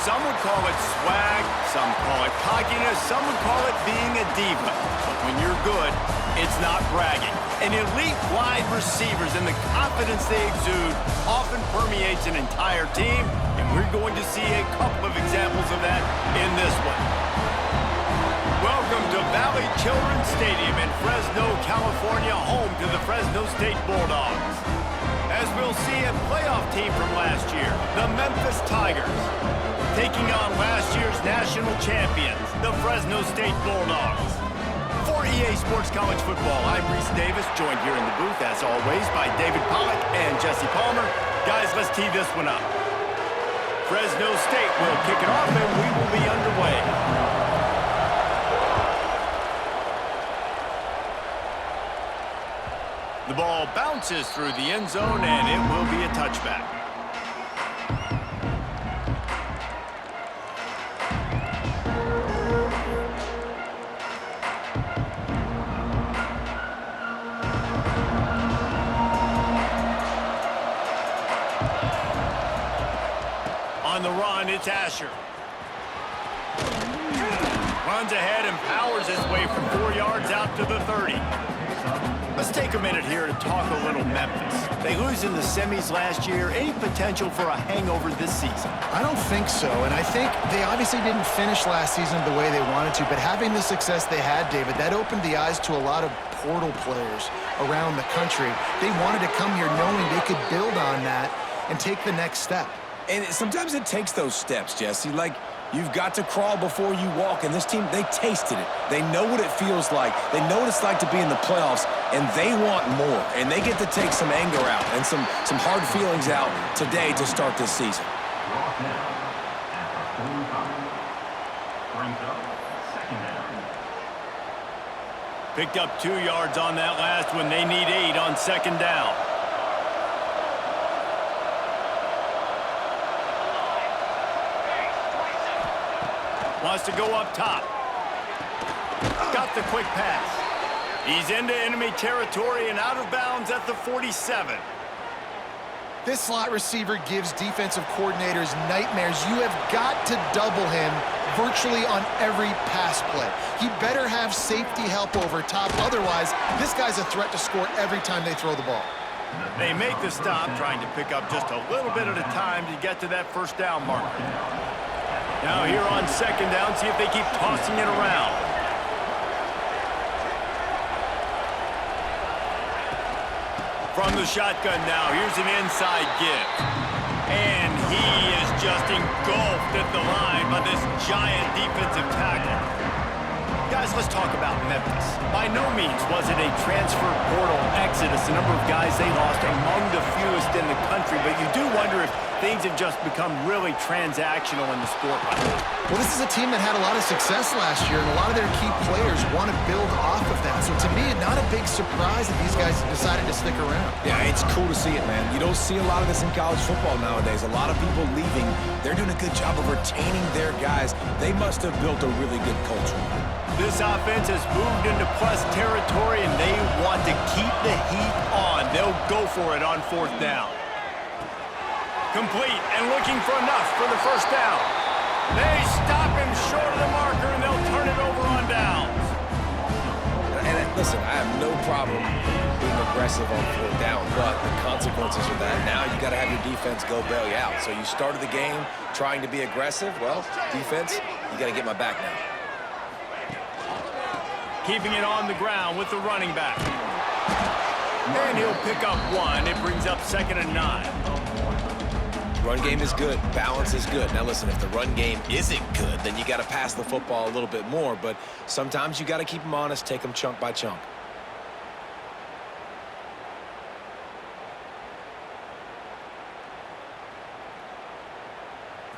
Some would call it swag, some call it cockiness, some would call it being a diva. But when you're good, it's not bragging. An elite wide receivers and the confidence they exude often permeates an entire team, and we're going to see a couple of examples of that in this one. Welcome to Valley Children's Stadium in Fresno, California, home to the Fresno State Bulldogs. As we'll see a playoff team from last year, the Memphis Tigers, taking on last year's national champions, the Fresno State Bulldogs. For EA Sports College Football, I'm Reese Davis, joined here in the booth, as always, by David Pollack and Jesse Palmer. Guys, let's tee this one up. Fresno State will kick it off, and we will be underway. The ball bounces through the end zone, and it will be a touchback. On the run, it's Asher. Runs ahead and powers his way from 4 yards out to the 30. Let's take a minute here to talk a little Memphis. They lose in the semis last year. Any potential for a hangover this season? I don't think so, and I think they obviously didn't finish last season the way they wanted to, but having the success they had, David, that opened the eyes to a lot of portal players around the country. They wanted to come here knowing they could build on that and take the next step. And sometimes it takes those steps, Jesse. Like, you've got to crawl before you walk. And this team, they tasted it. They know what it feels like. They know what it's like to be in the playoffs, and they want more. And they get to take some anger out and some hard feelings out today to start this season. Picked up 2 yards on that last one. They need 8 on second down. Wants to go up top. Got the quick pass. He's into enemy territory and out of bounds at the 47. This slot receiver gives defensive coordinators nightmares. You have got to double him virtually on every pass play. He better have safety help over top. Otherwise, this guy's a threat to score every time they throw the ball. They make the stop, trying to pick up just a little bit at a time to get to that first down marker. Now here on second down, see if they keep tossing it around. From the shotgun now, here's an inside give. And he is just engulfed at the line by this giant defensive tackle. Guys, let's talk about Memphis. By no means was it a transfer portal exodus. The number of guys they lost among the fewest in the country, but you do wonder if things have just become really transactional in the sport right now. Well, this is a team that had a lot of success last year, and a lot of their key players want to build off of that. So to me, not a big surprise that these guys decided to stick around. Yeah, it's cool to see it, man. You don't see a lot of this in college football nowadays. A lot of people leaving. They're doing a good job of retaining their guys. They must have built a really good culture. This offense has moved into plus territory, and they want to keep the heat on. They'll go for it on fourth down. Complete and looking for enough for the first down. They stop him short of the marker, and they'll turn it over on downs. And listen, I have no problem being aggressive on fourth down, but the consequences of that, now you got to have your defense go bail you out. So you started the game trying to be aggressive. Well, defense, you got to get my back now. Keeping it on the ground with the running back. And he'll pick up 1. It brings up 2nd and 9. Run game is good. Balance is good. Now, listen, if the run game isn't good, then you got to pass the football a little bit more. But sometimes you got to keep them honest, take them chunk by chunk.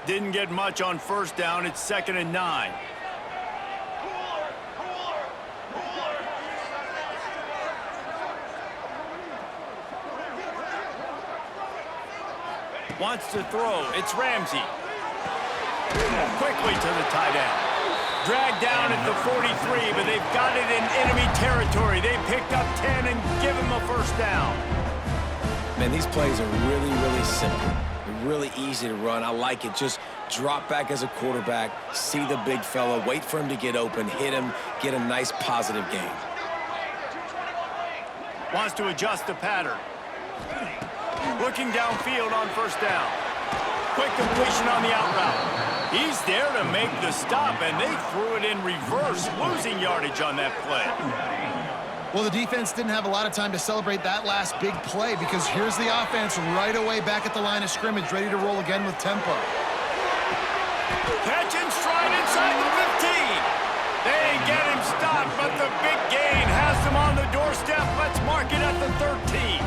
Didn't get much on first down. It's 2nd and 9. Wants to throw. It's Ramsey. Quickly to the tight end. Dragged down at the 43, but they've got it in enemy territory. They picked up 10 and give him a first down. Man, these plays are really, really simple. They're really easy to run. I like it. Just Drop back as a quarterback, see the big fella, wait for him to get open, hit him, get a nice positive gain. Wants to adjust the pattern. Looking downfield on first down. Quick completion on the out route. He's there to make the stop, and they threw it in reverse, losing yardage on that play. Well, the defense didn't have a lot of time to celebrate that last big play because here's the offense right away back at the line of scrimmage, ready to roll again with tempo. Catch and stride inside the 15. They get him stopped, but the big gain has them on the doorstep. Let's mark it at the 13.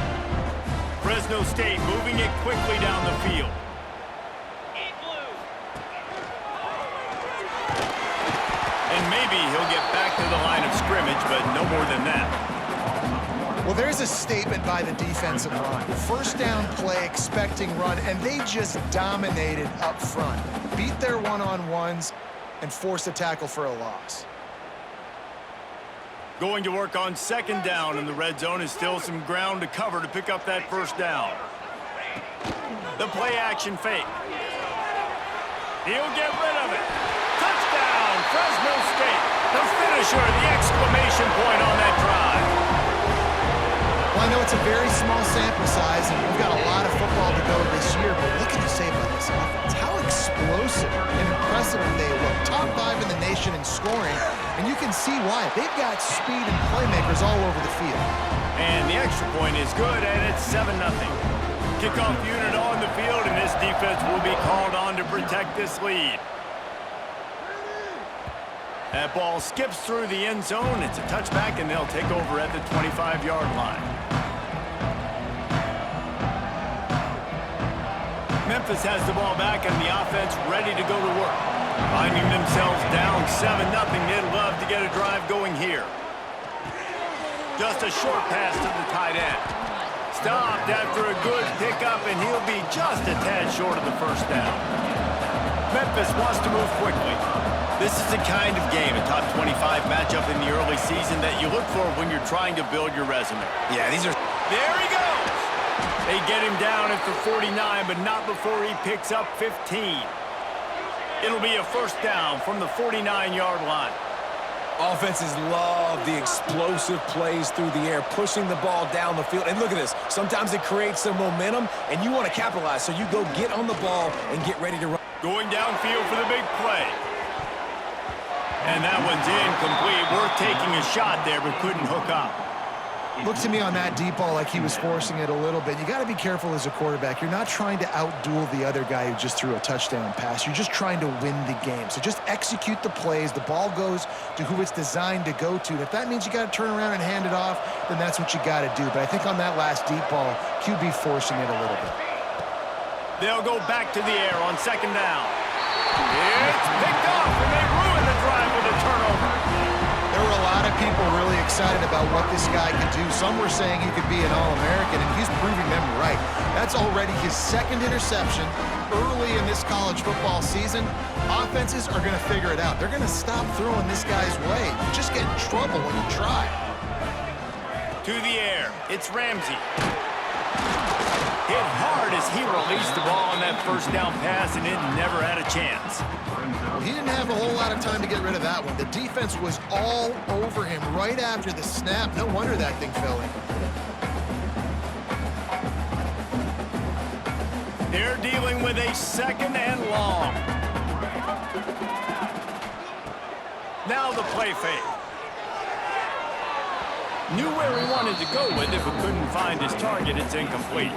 Fresno State moving it quickly down the field. And maybe he'll get back to the line of scrimmage, but no more than that. Well, there's a statement by the defensive line. First down play, expecting run, and they just dominated up front. Beat their one-on-ones and forced a tackle for a loss. Going to work on second down, and the red zone is still some ground to cover to pick up that first down. The play action fake. He'll get rid of it. Touchdown, Fresno State. The finisher, the exclamation point on that drive. Well, I know it's a very small sample size, and we've got a lot of football to go this year, but what can you say about this offense? How explosive and impressive they look. Top 5 in the nation in scoring, and you can see why. They've got speed and playmakers all over the field. And the extra point is good, and it's 7-0. Kickoff unit on the field, and this defense will be called on to protect this lead. That ball skips through the end zone. It's a touchback, and they'll take over at the 25-yard line. Memphis has the ball back, and the offense ready to go to work. Finding themselves down 7-0, they'd love to get a drive going here. Just a short pass to the tight end. Stopped after a good pickup, and he'll be just a tad short of the first down. Memphis wants to move quickly. This is the kind of game, a top 25 matchup in the early season that you look for when you're trying to build your resume. Yeah, these are... There he goes! They get him down at the 49, but not before he picks up 15. It'll be a first down from the 49-yard line. Offenses love the explosive plays through the air, pushing the ball down the field. And look at this. Sometimes it creates some momentum, and you want to capitalize, so you go get on the ball and get ready to run. Going downfield for the big play. And that one's incomplete. Worth taking a shot there, but couldn't hook up. Look to me on that deep ball like he was forcing it a little bit. You got to be careful as a quarterback. You're not trying to outduel the other guy who just threw a touchdown pass. You're just trying to win the game. So just execute the plays. The ball goes to who it's designed to go to. If that means you got to turn around and hand it off, then that's what you got to do. But I think on that last deep ball, QB forcing it a little bit. They'll go back to the air on second down. It's picked off, and they ruin the drive with a turnover. There were a lot of people really excited about what this guy could do. Some were saying he could be an All-American, and he's proving them right. That's already his second interception early in this college football season. Offenses are going to figure it out. They're going to stop throwing this guy's way. You just get in trouble when you try. To the air, it's Ramsey. Hit hard as he released the ball on that first down pass, and it never had a chance. He didn't have a whole lot of time to get rid of that one. The defense was all over him right after the snap. No wonder that thing fell incomplete. They're dealing with a second and long. Now the play fake. Knew where he wanted to go with it, but couldn't find his target. It's incomplete.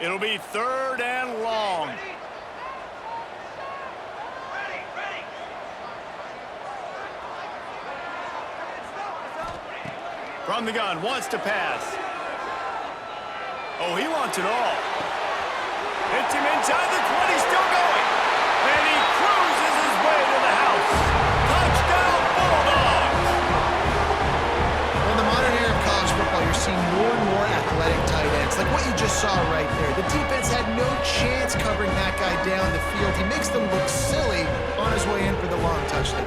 It'll be third and long. From the gun, wants to pass. Oh, he wants it all. Hits him inside the 20, still going. And he cruises his way to the house. Touchdown, Bulldogs! In the modern era of college football, you're seeing more and more athletic tight ends, like what you just saw right there. The defense had no chance covering that guy down the field. He makes them look silly on his way in for the long touchdown.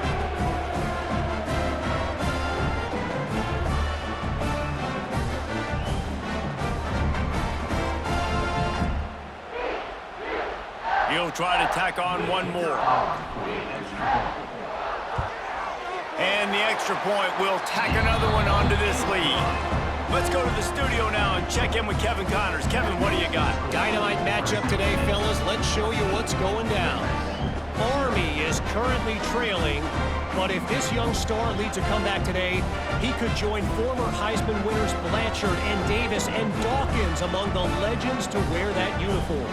He'll try to tack on one more. And the extra point will tack another one onto this lead. Let's go to the studio now and check in with Kevin Connors. Kevin, what do you got? Dynamite matchup today, fellas. Let's show you what's going down. Army is currently trailing, but if this young star leads a comeback today, he could join former Heisman winners Blanchard and Davis and Dawkins among the legends to wear that uniform.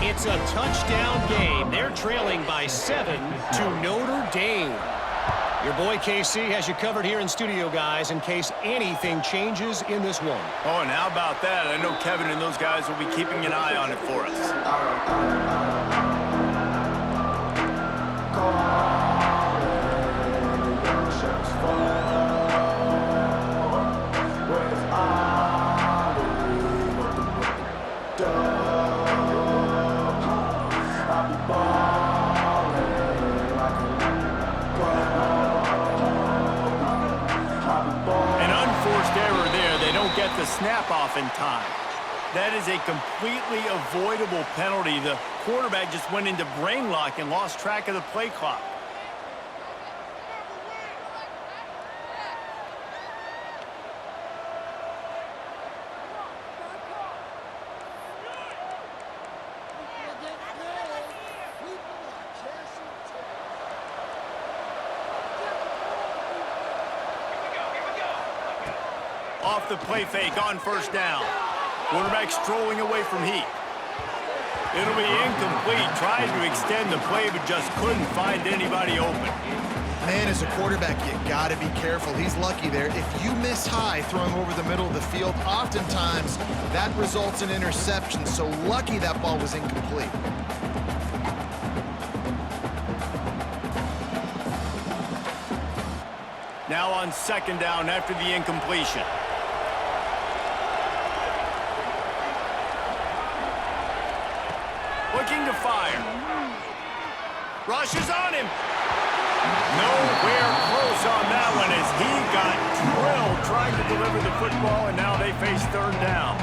It's a touchdown game. They're trailing by 7 to Notre Dame. Your boy KC has you covered here in studio, guys, in case anything changes in this one. Oh, and how about that? I know Kevin and those guys will be keeping an eye on it for us. Get the snap off in time. That is a completely avoidable penalty. The quarterback just went into brain lock and lost track of the play clock. Off the play fake on first down. Quarterback strolling away from heat. It'll be incomplete. Tried to extend the play, but just couldn't find anybody open. Man, as a quarterback, you got to be careful. He's lucky there. If you miss high throwing over the middle of the field, oftentimes that results in interception. So lucky that ball was incomplete. Now on second down after the incompletion. Looking to fire. Rush is on him. Nowhere close on that one as he got drilled trying to deliver the football, and now they face third down.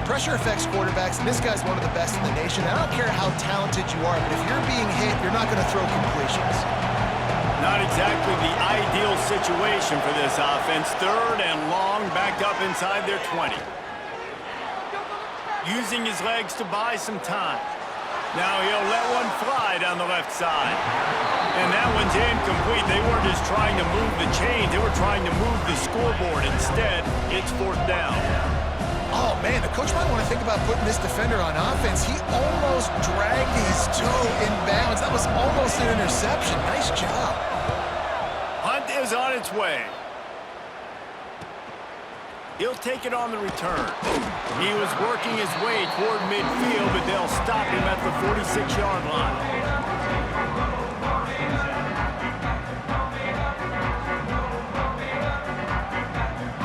Pressure affects quarterbacks, and this guy's one of the best in the nation. I don't care how talented you are, but if you're being hit, you're not going to throw completions. Not exactly the ideal situation for this offense. Third and long, backed up inside their 20. Using his legs to buy some time. Now he'll let one fly down the left side. And that one's incomplete. They weren't just trying to move the chains. They were trying to move the scoreboard. Instead, it's fourth down. Oh, man, the coach might want to think about putting this defender on offense. He almost dragged his toe in bounds. That was almost an interception. Nice job. Hunt is on its way. He'll take it on the return. He was working his way toward midfield, but they'll stop him at the 46-yard line.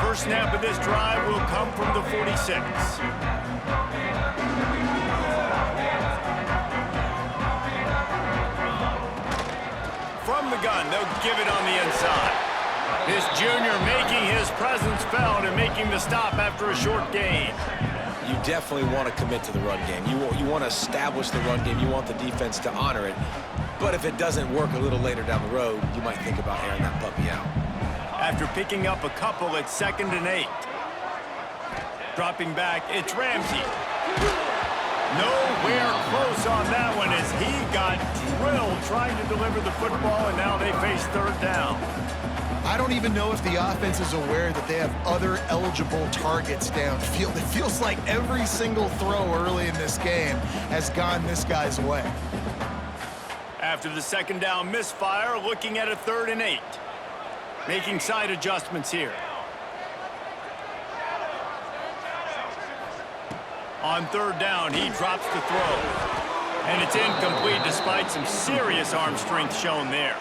First snap of this drive will come from the 46. From the gun, they'll give it on the inside. This junior making his presence felt and making the stop after a short gain. You definitely want to commit to the run game. You want to establish the run game. You want the defense to honor it. But if it doesn't work a little later down the road, you might think about airing that puppy out. After picking up a couple at 2nd and 8. Dropping back, it's Ramsey. Nowhere close on that one as he got drilled trying to deliver the football, and now they face third down. I don't even know if the offense is aware that they have other eligible targets downfield. It feels like every single throw early in this game has gone this guy's way. After the second down misfire, looking at a 3rd and 8. Making side adjustments here. On third down, he drops the throw. And it's incomplete despite some serious arm strength shown there.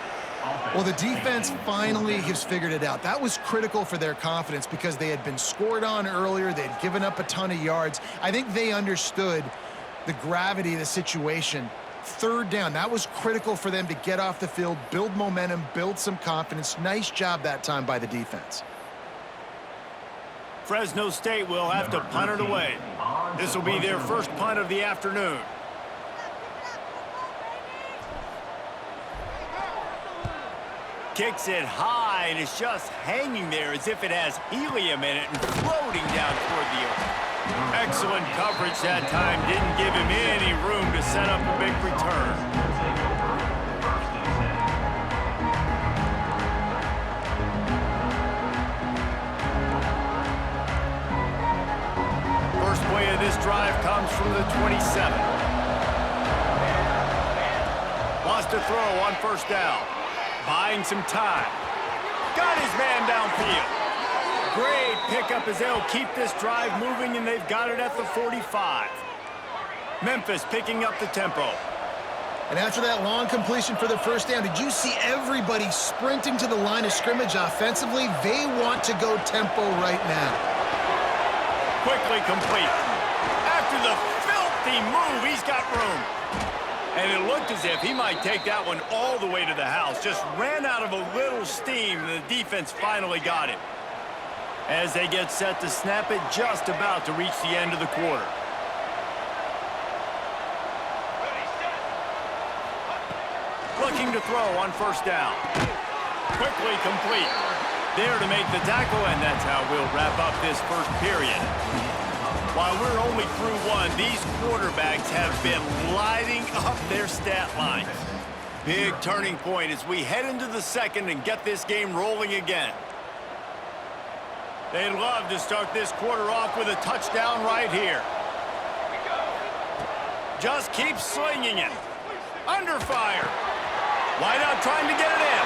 Well, the defense finally has figured it out. That was critical for their confidence because they had been scored on earlier. They had given up a ton of yards. I think they understood the gravity of the situation. Third down, that was critical for them to get off the field, build momentum, build some confidence. Nice job that time by the defense. Fresno State will have to punt it away. This will be their first punt of the afternoon. Kicks it high, and it's just hanging there as if it has helium in it and floating down toward the earth. Excellent coverage that time. Didn't give him any room to set up a big return. First play of this drive comes from the 27. Lost a throw on first down. Buying some time. Got his man downfield. Great pickup as they'll keep this drive moving, and they've got it at the 45. Memphis picking up the tempo. And after that long completion for the first down, did you see everybody sprinting to the line of scrimmage offensively? They want to go tempo right now. Quickly complete. After the filthy move, he's got room. And it looked as if he might take that one all the way to the house. Just ran out of a little steam, and the defense finally got it. As they get set to snap it, just about to reach the end of the quarter. Looking to throw on first down. Quickly complete. There to make the tackle, and that's how we'll wrap up this first period. While we're only through one, these quarterbacks have been lighting up their stat lines. Big turning point as we head into the second and get this game rolling again. They'd love to start this quarter off with a touchdown right here. Just keep slinging it. Under fire. Wide out trying to get it in.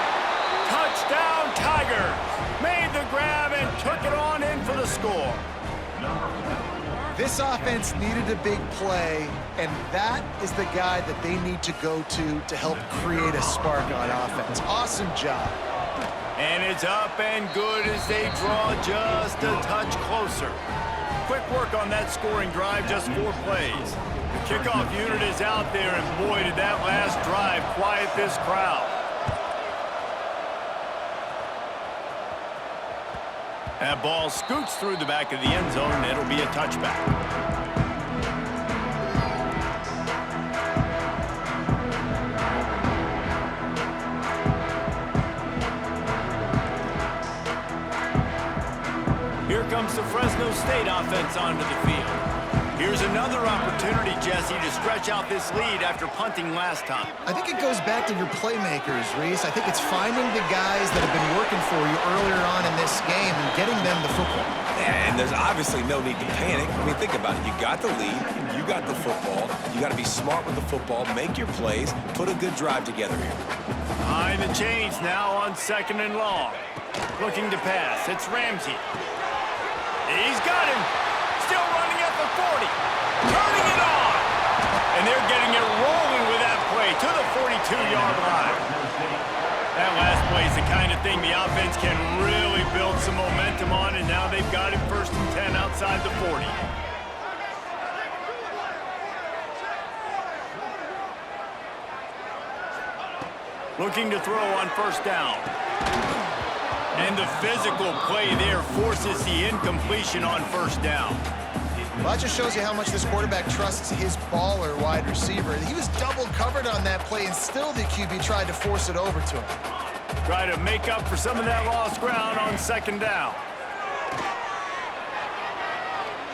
Touchdown Tigers. Made the grab and took it on in for the score. This offense needed a big play, and that is the guy that they need to go to help create a spark on offense. Awesome job. And it's up and good as they draw just a touch closer. Quick work on that scoring drive, just 4 plays. The kickoff unit is out there, and boy, did that last drive quiet this crowd. That ball scoots through the back of the end zone, and it'll be a touchback. Here comes the Fresno State offense onto the field. Here's another opportunity, Jesse, to stretch out this lead after punting last time. I think it goes back to your playmakers, Reese. I think it's finding the guys that have been working for you earlier on in this game and getting them the football. And there's obviously no need to panic. I mean, think about it. You got the lead. You got the football. You got to be smart with the football. Make your plays. Put a good drive together here. Behind the chains now on 2nd and long. Looking to pass. It's Ramsey. He's got him. Still running at the 40. Turning it on. And they're getting it rolling with that play to the 42-yard line. That last play is the kind of thing the offense can really build some momentum on, and now they've got it 1st and 10 outside the 40. Looking to throw on first down. And the physical play there forces the incompletion on first down. Well, that just shows you how much this quarterback trusts his baller wide receiver. He was double covered on that play, and still the QB tried to force it over to him. Try to make up for some of that lost ground on 2nd down.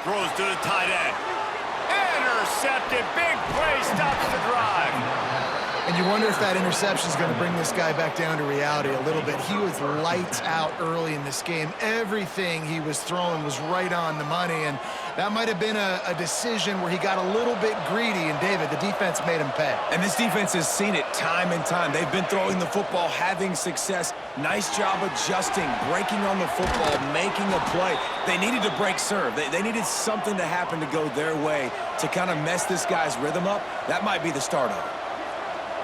Throws to the tight end. Intercepted. Big play stops the drive. And you wonder if that interception is going to bring this guy back down to reality a little bit. He was lights out early in this game. Everything he was throwing was right on the money, and that might have been a decision where he got a little bit greedy, and David, the defense made him pay. And this defense has seen it time and time. They've been throwing the football, having success. Nice job adjusting, breaking on the football, making a play. They needed to break serve. They needed something to happen to go their way to kind of mess this guy's rhythm up. That might be the start of it.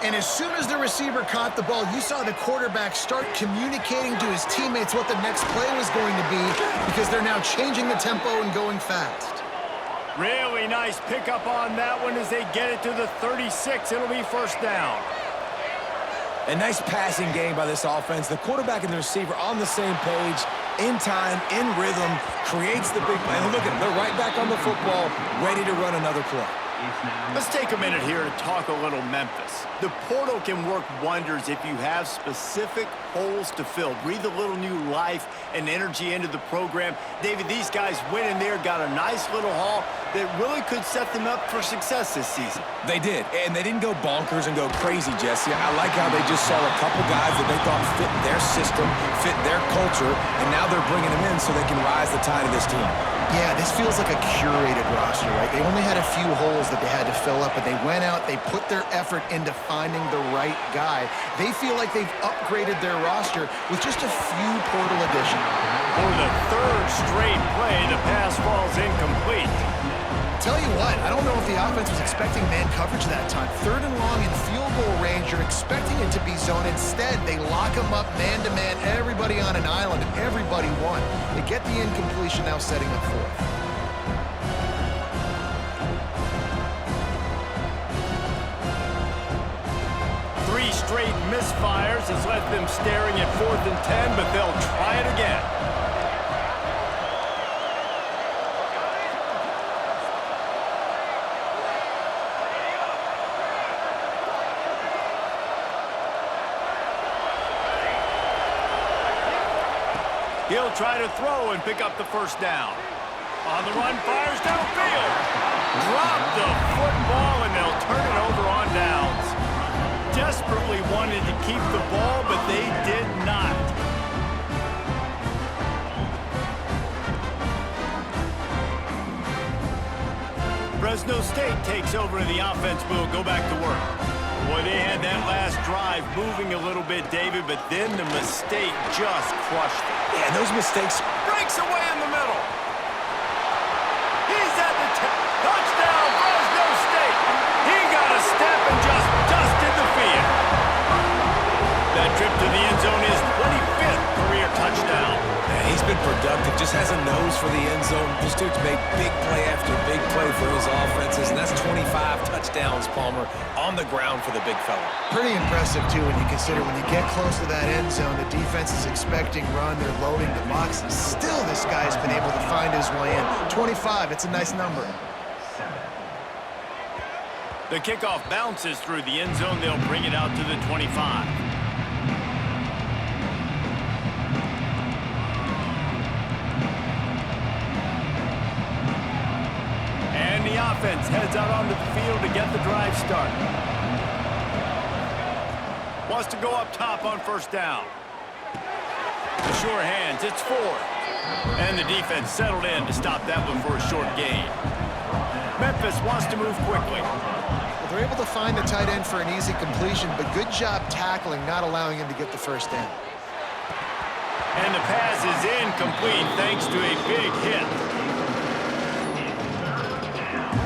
And as soon as the receiver caught the ball, you saw the quarterback start communicating to his teammates what the next play was going to be, because they're now changing the tempo and going fast. Really nice pickup on that one as they get it to the 36. It'll be first down. A nice passing game by this offense. The quarterback and the receiver on the same page, in time, in rhythm, creates the big play. And look at them. They're right back on the football, ready to run another play. Let's take a minute here to talk a little Memphis. The portal can work wonders if you have specific holes to fill. Breathe a little new life and energy into the program. David, these guys went in there, got a nice little haul that really could set them up for success this season. They did, and they didn't go bonkers and go crazy, Jesse. I like how they just saw a couple guys that they thought fit their system, fit their culture, and now they're bringing them in so they can rise the tide of this team. Yeah, this feels like a curated roster, right? They only had a few holes that they had to fill up, but they went out, they put their effort into finding the right guy. They feel like they've upgraded their roster with just a few portal additions. For the third straight play, the pass falls incomplete. Tell you what, I don't know if the offense was expecting man coverage that time. Third and long in field goal range, you're expecting it to be zone. Instead, they lock them up man-to-man, everybody on an island, and everybody won. They get the incompletion, now setting up fourth. Three straight misfires has left them staring at 4th and 10, but they'll try it again. He'll try to throw and pick up the first down. On the run, fires downfield. Drop the football, and they'll turn it over on downs. Desperately wanted to keep the ball, but they did not. Fresno State takes over and the offense will go back to work. Boy, they had that last drive moving a little bit, David, but then the mistake just crushed them. Yeah, and those mistakes. Breaks away in the middle. He's at the touchdown, Fresno State. He got a step and just dusted the field. That trip to the end zone is 25th career touchdown. Man, he's been productive, just has a nose for the end zone. This dude's made big play after big play for his offenses, and that's 25 touchdowns, Palmer, on the ground for the big fella. Pretty impressive, too, when you consider when you get close to that end zone, the defense is expecting run, they're loading the boxes. Still, this guy's been able to find his way in. 25, it's a nice number. The kickoff bounces through the end zone. They'll bring it out to the 25. And the offense heads out onto the field to get the drive started. Wants to go up top on first down. The sure hands, it's 4. And the defense settled in to stop that one for a short gain. Memphis wants to move quickly. Well, they're able to find the tight end for an easy completion, but good job tackling, not allowing him to get the first down. And the pass is incomplete thanks to a big hit.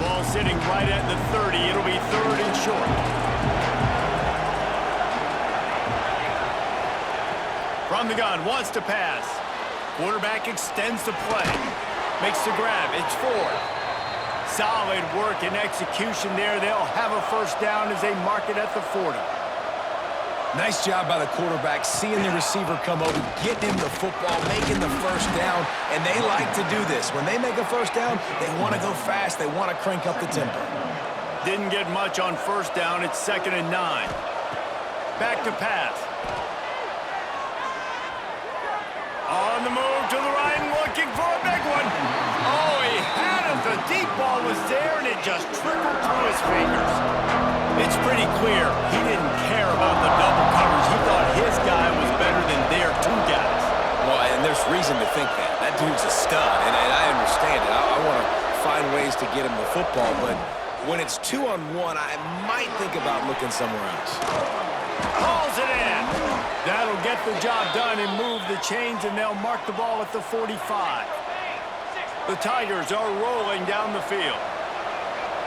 Ball sitting right at the 30. It'll be 3rd and short. From the gun, wants to pass. Quarterback extends the play. Makes the grab. It's 4. Solid work and execution there. They'll have a first down as they mark it at the 40. Nice job by the quarterback, seeing the receiver come over, getting him the football, making the first down, and they like to do this. When they make a first down, they want to go fast. They want to crank up the tempo. Didn't get much on first down. It's 2nd and 9. Back to pass. On the move to the right, looking for a big one. Oh, he had it. The deep ball was there, and it just trickled through his fingers. It's pretty clear he didn't care about the double coverage. He thought his guy was better than their 2 guys. Well, and there's reason to think that. That dude's a stud, and I understand it. I want to find ways to get him the football, but when it's 2-on-1, I might think about looking somewhere else. Hauls it in. That'll get the job done and move the chains, and they'll mark the ball at the 45. The Tigers are rolling down the field.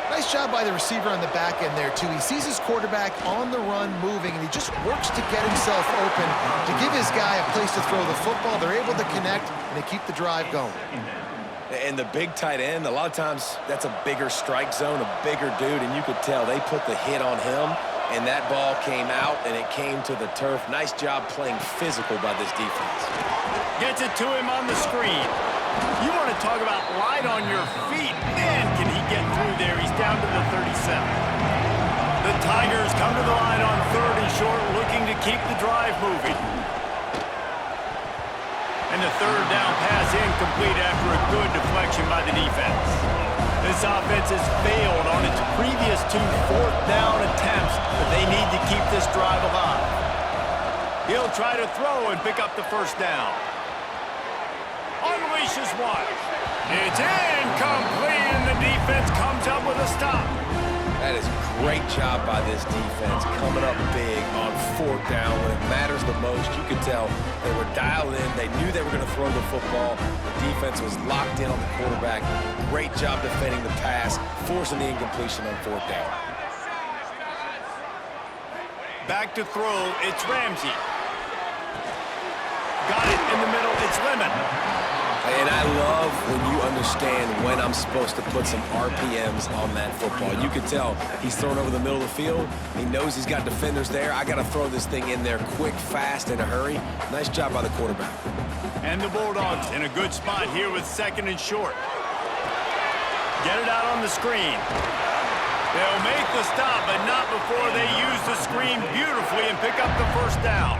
Nice job by the receiver on the back end there, too. He sees his quarterback on the run moving, and he just works to get himself open to give his guy a place to throw the football. They're able to connect, and they keep the drive going. And the big tight end, a lot of times that's a bigger strike zone, a bigger dude, and you could tell they put the hit on him, and that ball came out, and it came to the turf. Nice job playing physical by this defense. Gets it to him on the screen. You want to talk about light on your feet. Man, can he get through there. He's down to the 37. The Tigers come to the line on 3rd and short, looking to keep the drive moving. And the 3rd down pass incomplete after a good deflection by the defense. This offense has failed on its previous 2 4th down attempts, but they need to keep this drive alive. He'll try to throw and pick up the 1st down. Unleashes one. It's incomplete, and the defense comes up with a stop. That is a great job by this defense, coming up big on 4th down when it matters the most. You could tell they were dialed in. They knew they were going to throw the football. The defense was locked in on the quarterback. Great job defending the pass, forcing the incompletion on 4th down. Back to throw, it's Ramsey. Got it in the middle, it's Lemon. And I love when you understand when I'm supposed to put some RPMs on that football. You can tell he's thrown over the middle of the field. He knows he's got defenders there. I got to throw this thing in there quick, fast, in a hurry. Nice job by the quarterback. And the Bulldogs in a good spot here with 2nd and short. Get it out on the screen. They'll make the stop, but not before they use the screen beautifully and pick up the 1st down.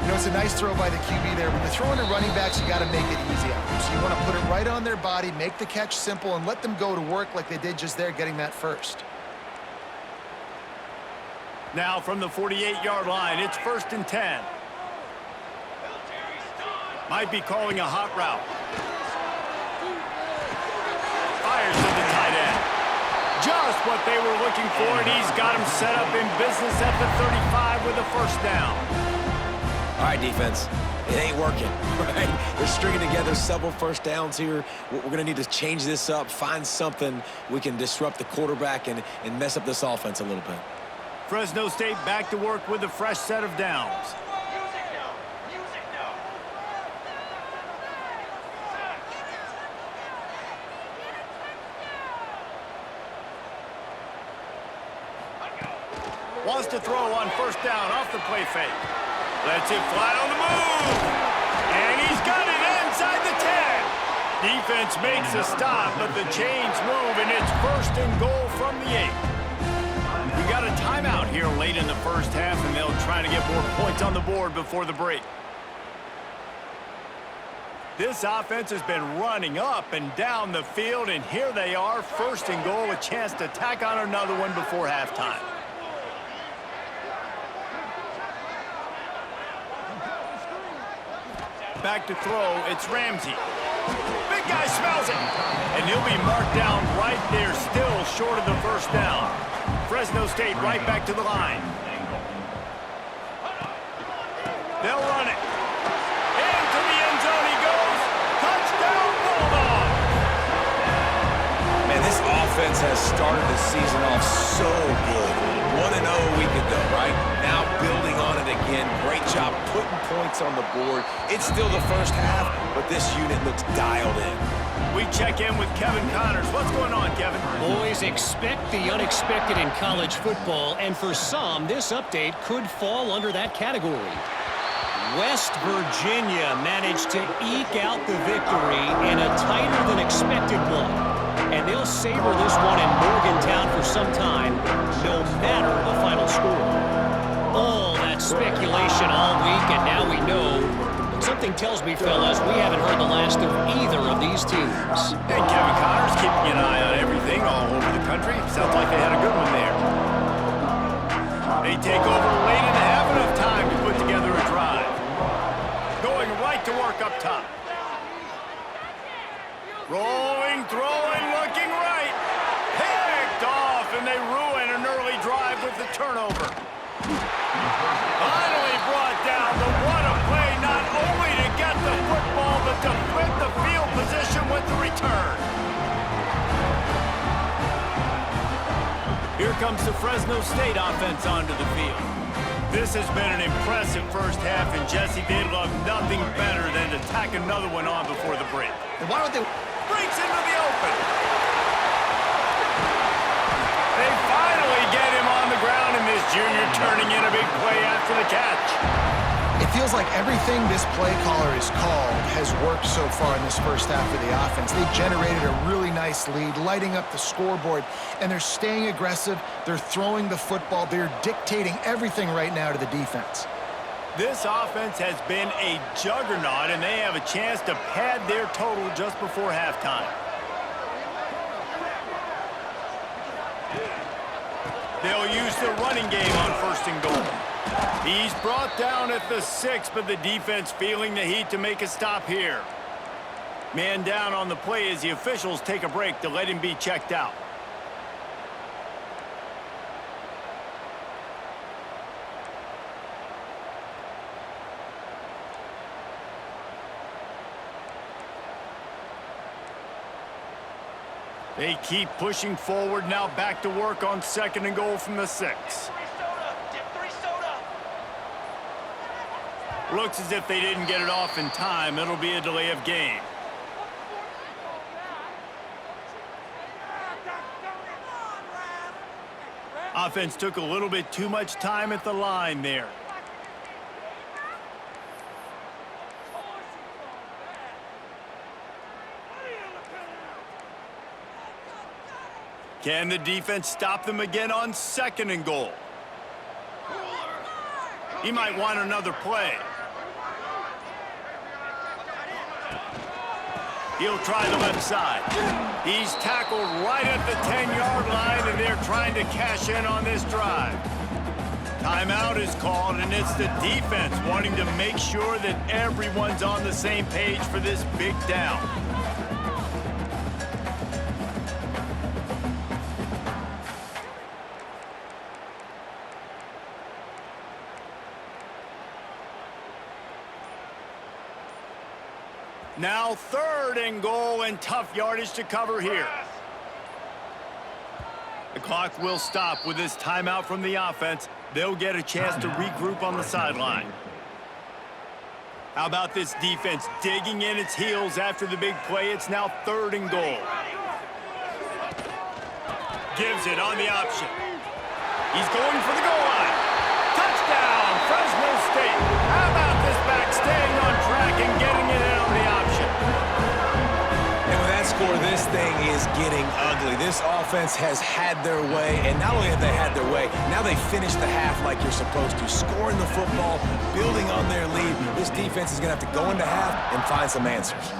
You know, it's a nice throw by the QB there. When you're throwing to running backs, you got to make it easy on them. So you want to put it right on their body, make the catch simple, and let them go to work like they did just there, getting that 1st. Now from the 48-yard line, it's 1st and 10. Might be calling a hot route. Fires to the tight end. Just what they were looking for, and he's got him set up in business at the 35 with a 1st down. All right, defense, it ain't working, right? They're stringing together several 1st downs here. We're going to need to change this up, find something we can disrupt the quarterback and mess up this offense a little bit. Fresno State back to work with a fresh set of downs. Wants to throw on 1st down off the play fake. Lets it fly on the move. And he's got it inside the 10. Defense makes a stop, but the chains move, and it's 1st and goal from the 8. We got a timeout here late in the 1st half, and they'll try to get more points on the board before the break. This offense has been running up and down the field, and here they are, 1st and goal, a chance to tack on another one before halftime. Back to throw, it's Ramsey. Big guy smells it, and he'll be marked down right there, still short of the 1st down. Fresno State right back to the line. They'll run it. Into the end zone he goes. Touchdown, Bulldogs! Man, this offense has started the season off so good. 1-0 a week ago, right? Now building on it again. Great job putting points on the board. It's still the 1st half, but this unit looks dialed in. We check in with Kevin Connors. What's going on, Kevin? Boys, expect the unexpected in college football, and for some, this update could fall under that category. West Virginia managed to eke out the victory in a tighter-than-expected one. And they'll savor this one in Morgantown for some time, no matter the final score. All that speculation all week, and now we know. But something tells me, fellas, we haven't heard the last of either of these teams. Hey, Kevin Connors keeping an eye on everything all over the country. Sounds like they had a good one there. They take over late in the half, enough time to put together a drive. Going right to work up top. Rolling, throwing, looking right. Picked off, and they ruin an early drive with the turnover. Finally brought down. The what a play, not only to get the football, but to flip the field position with the return. Here comes the Fresno State offense onto the field. This has been an impressive first half, and Jesse, they'd love nothing better than to tack another one on before the break. And why don't they... Breaks into the open. They finally get him on the ground, and this junior turning in a big play after the catch. It feels like everything this play caller has called has worked so far in this first half of the offense. They've generated a really nice lead, lighting up the scoreboard, and they're staying aggressive. They're throwing the football. They're dictating everything right now to the defense. This offense has been a juggernaut, and they have a chance to pad their total just before halftime. They'll use the running game on 1st and goal. He's brought down at the 6, but the defense feeling the heat to make a stop here. Man down on the play as the officials take a break to let him be checked out. They keep pushing forward, now back to work on 2nd and goal from the 6. Looks as if they didn't get it off in time. It'll be a delay of game. Offense took a little bit too much time at the line there. Can the defense stop them again on 2nd and goal? He might want another play. He'll try the left side. He's tackled right at the 10-yard line, and they're trying to cash in on this drive. Timeout is called, and it's the defense wanting to make sure that everyone's on the same page for this big down. Now 3rd and goal, and tough yardage to cover here. The clock will stop with this timeout from the offense. They'll get a chance to regroup on the sideline. How about this defense digging in its heels after the big play? It's now 3rd and goal. Gives it on the option. He's going for the goal line. Touchdown, Fresno State. How about this back staying on track and getting it in on the option? And with that score, this thing is getting ugly. This offense has had their way, and not only have they had their way, now they finish the half like you're supposed to, scoring the football, building on their lead. This defense is going to have to go into half and find some answers.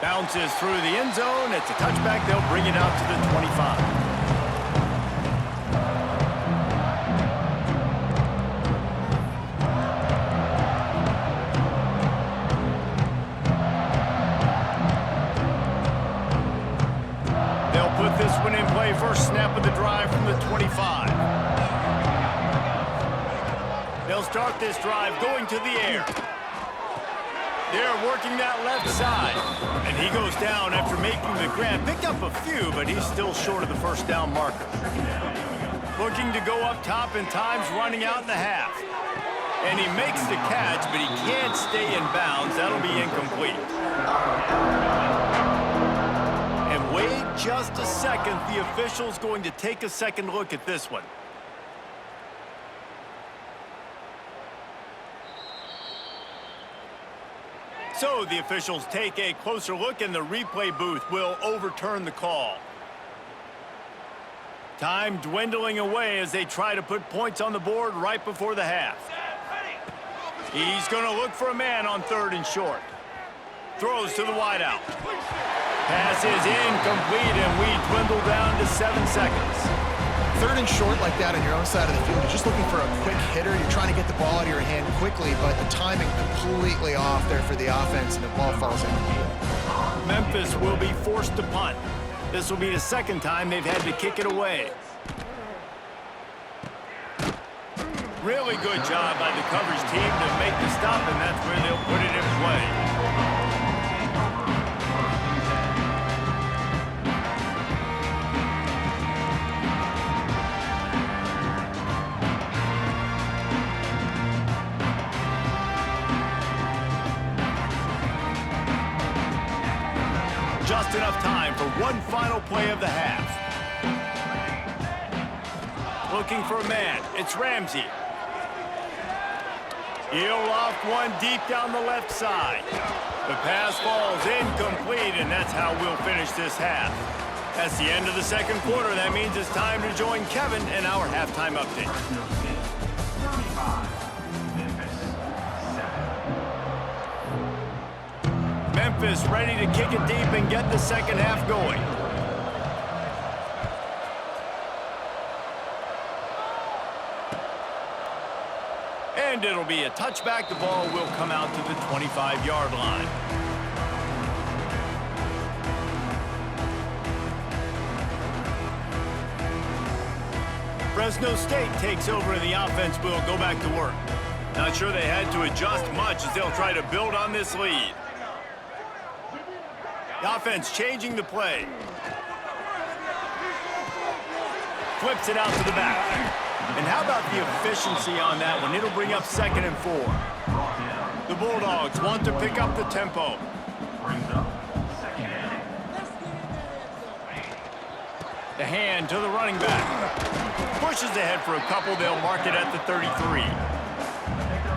Bounces through the end zone. It's a touchback. They'll bring it out to the 25. This one in play, first snap of the drive from the 25. They'll start this drive going to the air. They're working that left side. And he goes down after making the grab. Picked up a few, but he's still short of the first down marker. Looking to go up top, and time's running out in the half. And he makes the catch, but he can't stay in bounds. That'll be incomplete. Wait just a second. The official's going to take a second look at this one. So the officials take a closer look, and the replay booth will overturn the call. Time dwindling away as they try to put points on the board right before the half. He's going to look for a man on 3rd and short. Throws to the wideout. Pass is incomplete, and we dwindle down to 7 seconds. 3rd and short like that on your own side of the field, you're just looking for a quick hitter. You're trying to get the ball out of your hand quickly, but the timing completely off there for the offense, and the ball falls in. Memphis will be forced to punt. This will be the 2nd time they've had to kick it away. Really good job by the coverage team to make the stop, and that's where they'll put it in play. just enough time for one final play of the half. Looking for a man. It's Ramsey. He'll loft one deep down the left side. The pass falls incomplete, and that's how we'll finish this half. That's the end of the second quarter. That means it's time to join Kevin in our halftime update. Memphis ready to kick it deep and get the second half going. And it'll be a touchback. The ball will come out to the 25-yard line. Fresno State takes over and the offense will go back to work. Not sure they had to adjust much as they'll try to build on this lead. The offense changing the play. Flips it out to the back. And how about the efficiency on that one? It'll bring up 2nd and 4. The Bulldogs want to pick up the tempo. The hand to the running back. Pushes ahead for a couple. They'll mark it at the 33.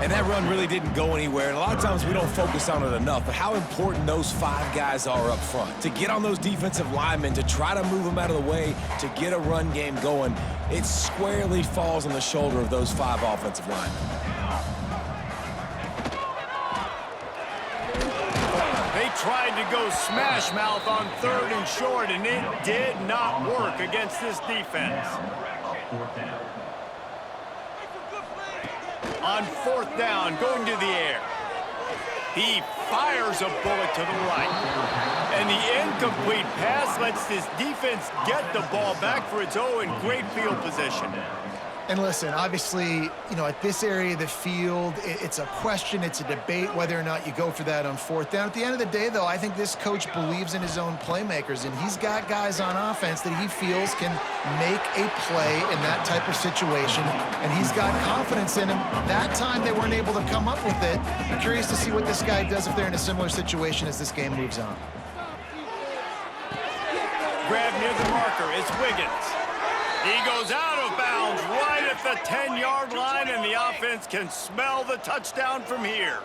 And that run really didn't go anywhere. And a lot of times we don't focus on it enough, but how important those 5 guys are up front. To get on those defensive linemen, to try to move them out of the way, to get a run game going, it squarely falls on the shoulder of those 5 offensive linemen. They tried to go smash mouth on 3rd and short, and it did not work against this defense. On 4th down, going to the air. He fires a bullet to the right. And the incomplete pass lets this defense get the ball back for its own in great field position. And listen, obviously, you know, at this area of the field, it's a question, it's a debate whether or not you go for that on 4th down. At the end of the day, though, I think this coach believes in his own playmakers, and he's got guys on offense that he feels can make a play in that type of situation, and he's got confidence in him. That time they weren't able to come up with it. I'm curious to see what this guy does if they're in a similar situation as this game moves on. Grab near the marker, it's Wiggins. He goes out of bounds right at the 10-yard line, and the offense can smell the touchdown from here.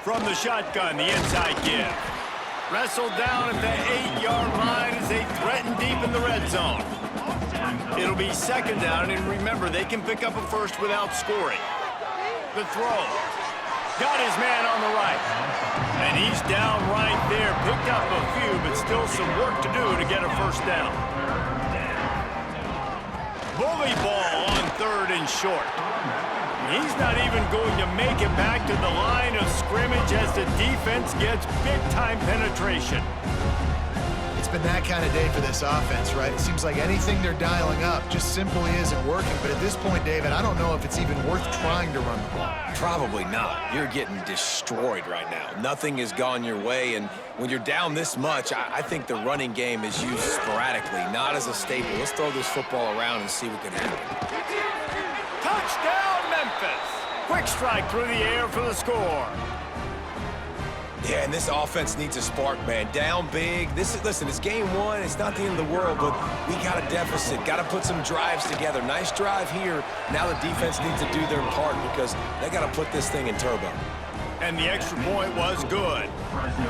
From the shotgun, the inside give. Wrestled down at the 8-yard line as they threaten deep in the red zone. It'll be 2nd down, and remember, they can pick up a first without scoring. The throw. Got his man on the right. And he's down right there. Picked up a few, but still some work to do to get a first down. Bully ball on 3rd and short. He's not even going to make it back to the line of scrimmage as the defense gets big-time penetration. It's been that kind of day for this offense, right? It seems like anything they're dialing up just simply isn't working. But at this point, David, I don't know if it's even worth trying to run the ball. Probably not. You're getting destroyed right now. Nothing has gone your way, and when you're down this much, I think the running game is used sporadically, not as a staple. Let's throw this football around and see what can happen. Touchdown, Memphis! Quick strike through the air for the score. Yeah, and this offense needs a spark, man. Down big. Listen, it's game 1. It's not the end of the world, but we got a deficit. Got to put some drives together. Nice drive here. Now the defense needs to do their part because they got to put this thing in turbo. And the extra point was good.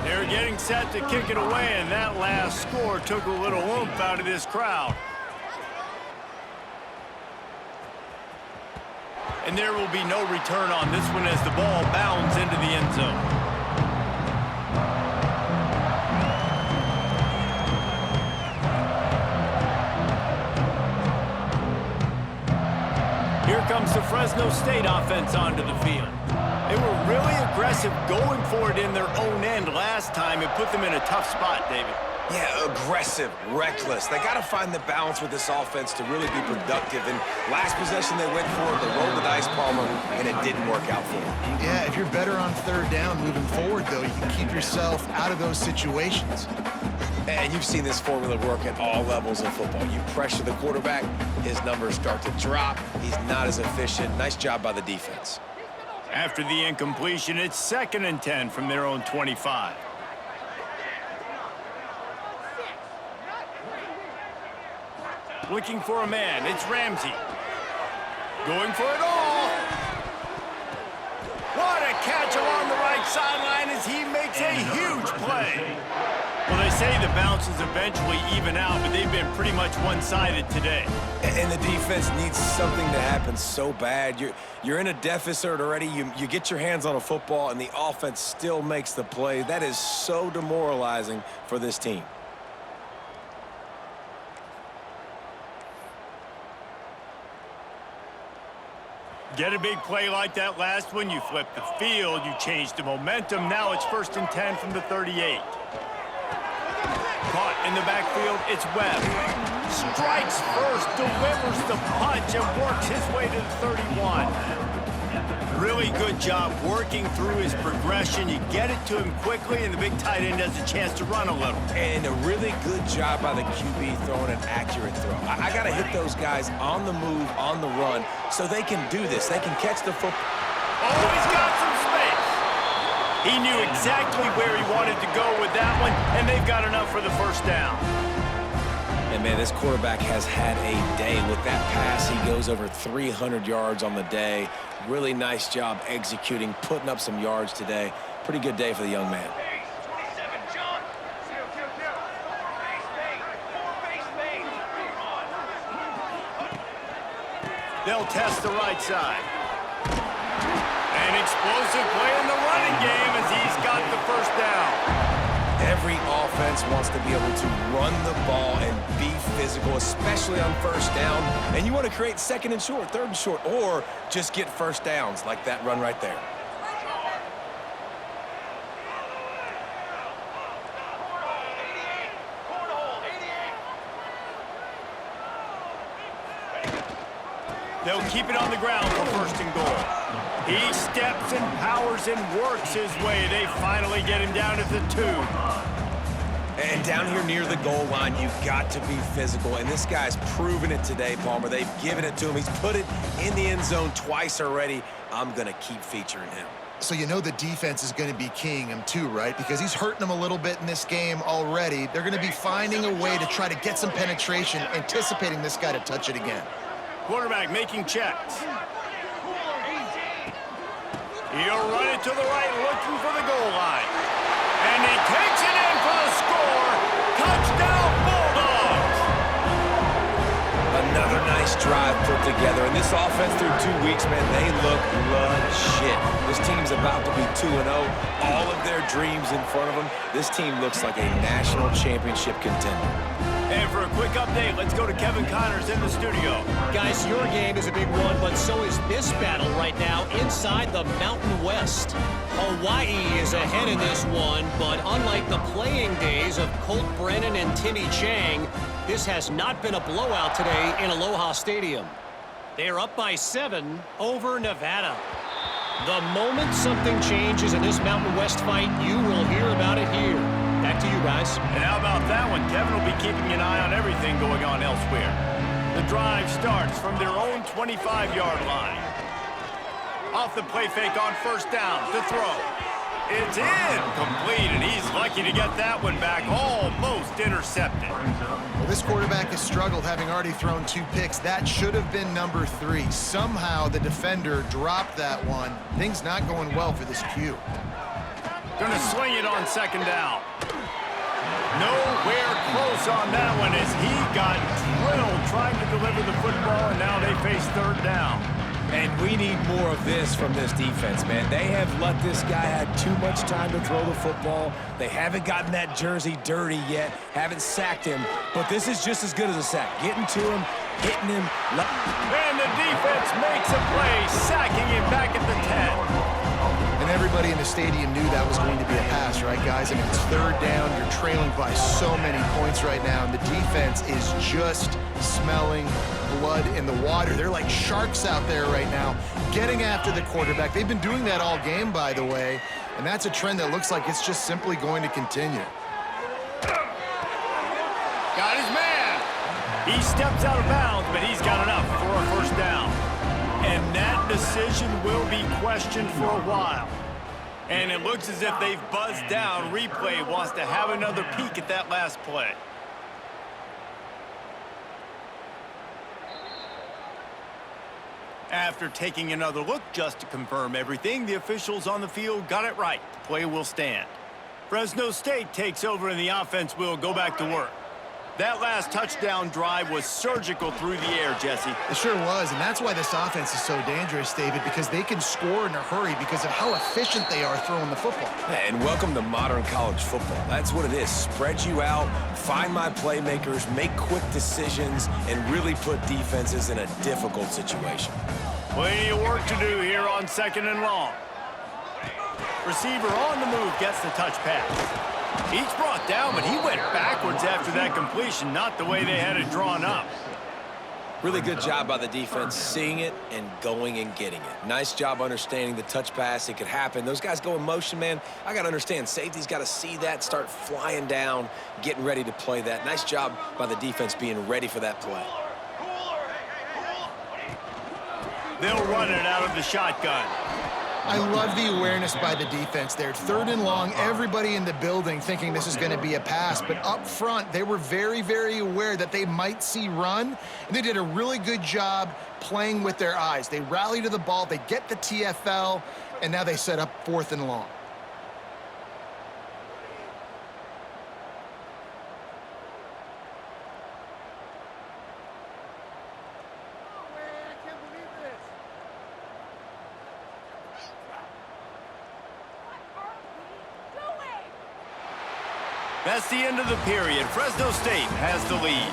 They're getting set to kick it away, and that last score took a little oomph out of this crowd. And there will be no return on this one as the ball bounds into the end zone. Here comes the Fresno State offense onto the field. They were really aggressive going for it in their own end last time. It put them in a tough spot, David. Yeah, aggressive, reckless. They got to find the balance with this offense to really be productive. And last possession they went for it, they rolled the dice, Palmer, and it didn't work out for them. Yeah, if you're better on 3rd down moving forward, though, you can keep yourself out of those situations. And you've seen this formula work at all levels of football. You pressure the quarterback, his numbers start to drop. He's not as efficient. Nice job by the defense. After the incompletion, it's 2nd and 10 from their own 25. Looking for a man. It's Ramsey. Going for it all. What a catch along the right sideline as he makes a huge play. Well, they say the bounces eventually even out, but they've been pretty much one-sided today. And the defense needs something to happen so bad. You're in a deficit already. You get your hands on a football, and the offense still makes the play. That is so demoralizing for this team. Get a big play like that last one, you flip the field, you change the momentum. Now it's 1st and 10 from the 38. Caught in the backfield, it's Webb. Strikes first, delivers the punch, and works his way to the 31. Really good job working through his progression. You get it to him quickly, and the big tight end has a chance to run a little. And a really good job by the QB throwing an accurate throw. I got to hit those guys on the move, on the run, so they can do this. They can catch the football. Oh, he's got some space. He knew exactly where he wanted to go with that one, and they've got enough for the first down. And, man, this quarterback has had a day. With that pass, he goes over 300 yards on the day. Really nice job executing, putting up some yards today. Pretty good day for the young man. They'll test the right side. An explosive play in the running game as he's got the first down. Every offense wants to be able to run the ball and be physical, especially on first down. And you want to create 2nd and short, 3rd and short, or just get first downs like that run right there. They'll keep it on the ground for 1st and goal. He steps and powers and works his way. They finally get him down at the 2. And down here near the goal line, you've got to be physical. And this guy's proven it today, Palmer. They've given it to him. He's put it in the end zone twice already. I'm going to keep featuring him. So you know the defense is going to be keying him too, right? Because he's hurting them a little bit in this game already. They're going to be finding a way to try to get some penetration, anticipating this guy to touch it again. Quarterback making checks. He'll run it to the right, looking for the goal line. And he takes it in for the score. Touchdown, Bulldogs! Another nice drive put together. And this offense through 2 weeks, man, they look legit. This team's about to be 2-0. All of their dreams in front of them. This team looks like a national championship contender. And for a quick update, let's go to Kevin Connors in the studio. Guys, your game is a big one, but so is this battle right now inside the Mountain West. Hawaii is ahead in this one, but unlike the playing days of Colt Brennan and Timmy Chang, this has not been a blowout today in Aloha Stadium. They are up by 7 over Nevada. The moment something changes in this Mountain West fight, you will hear about it here. Back to you guys. And how about that one? Kevin will be keeping an eye on everything going on elsewhere. The drive starts from their own 25-yard line. Off the play fake on 1st down to throw. It's incomplete, and he's lucky to get that one back, almost intercepted. Well, this quarterback has struggled, having already thrown 2 picks. That should have been number 3. Somehow the defender dropped that one. Things not going well for this Q. Gonna swing it on 2nd down. Nowhere close on that one as he got drilled trying to deliver the football, and now they face 3rd down. And we need more of this from this defense, man. They have let this guy have too much time to throw the football. They haven't gotten that jersey dirty yet, haven't sacked him, but this is just as good as a sack. Getting to him, hitting him. And the defense makes a play, sacking him back at the 10. And everybody in the stadium knew that was going to be a pass, right, guys? I mean, it's 3rd down. You're trailing by so many points right now, and the defense is just smelling blood in the water. They're like sharks out there right now, getting after the quarterback. They've been doing that all game, by the way, and that's a trend that looks like it's just simply going to continue. Got his man. He steps out of bounds, but he's got enough for a 1st down. And that decision will be questioned for a while. And it looks as if they've buzzed down. Replay wants to have another peek at that last play. After taking another look just to confirm everything, the officials on the field got it right. The play will stand. Fresno State takes over and the offense will go back to work. That last touchdown drive was surgical through the air, Jesse. It sure was, and that's why this offense is so dangerous, David, because they can score in a hurry because of how efficient they are throwing the football. And welcome to modern college football. That's what it is. Spread you out, find my playmakers, make quick decisions, and really put defenses in a difficult situation. Plenty of work to do here on 2nd and long. Receiver on the move gets the touch pass. He's brought down, but he went backwards after that completion, not the way they had it drawn up. Really good job by the defense, seeing it and going and getting it. Nice job understanding the touch pass. It could happen. Those guys go in motion, man. I got to understand, safety's got to see that, start flying down, getting ready to play that. Nice job by the defense being ready for that play. They'll run it out of the shotgun. I love the awareness by the defense there. 3rd and long, everybody in the building thinking this is going to be a pass, but up front, they were very, very aware that they might see run, and they did a really good job playing with their eyes. They rally to the ball, they get the TFL, and now they set up 4th and long. That's the end of the period. Fresno State has the lead.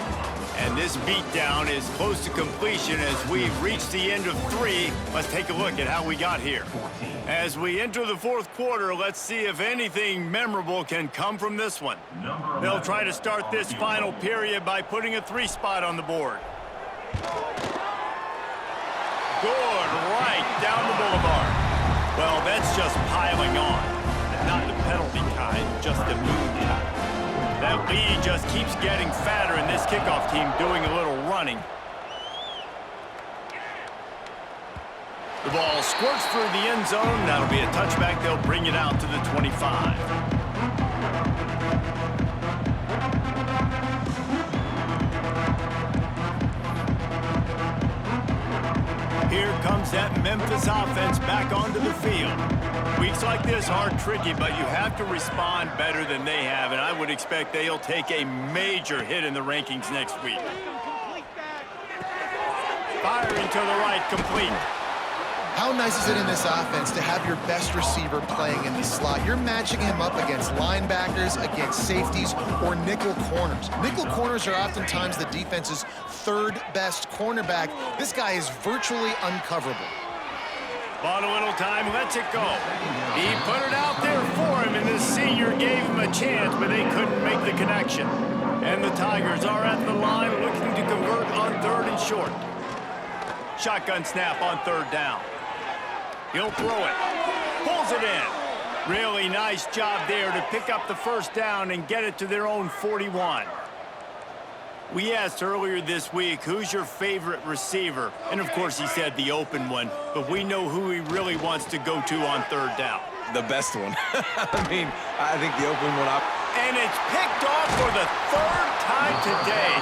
And this beatdown is close to completion as we've reached the end of 3. Let's take a look at how we got here. As we enter the 4th quarter, let's see if anything memorable can come from this one. They'll try to start this final period by putting a 3 spot on the board. Good, right down the boulevard. Well, that's just piling on. Not the penalty kind, just the mood kind. That lead just keeps getting fatter, and this kickoff team doing a little running. The ball squirts through the end zone. That'll be a touchback. They'll bring it out to the 25. Here comes that Memphis offense back onto the field. Weeks like this are tricky, but you have to respond better than they have, and I would expect they'll take a major hit in the rankings next week. Firing to the right, complete. How nice is it in this offense to have your best receiver playing in the slot? You're matching him up against linebackers, against safeties, or nickel corners. Nickel corners are oftentimes the defense's 3rd best cornerback. This guy is virtually uncoverable. Bought a little time, lets it go. He put it out there for him, and this senior gave him a chance, but they couldn't make the connection. And the Tigers are at the line looking to convert on 3rd and short. Shotgun snap on 3rd down. He'll throw it. Pulls it in. Really nice job there to pick up the 1st down and get it to their own 41. We asked earlier this week, who's your favorite receiver? And, of course, he said the open one, but we know who he really wants to go to on 3rd down. The best one. I mean, I think the open one up. And it's picked off for the 3rd time today.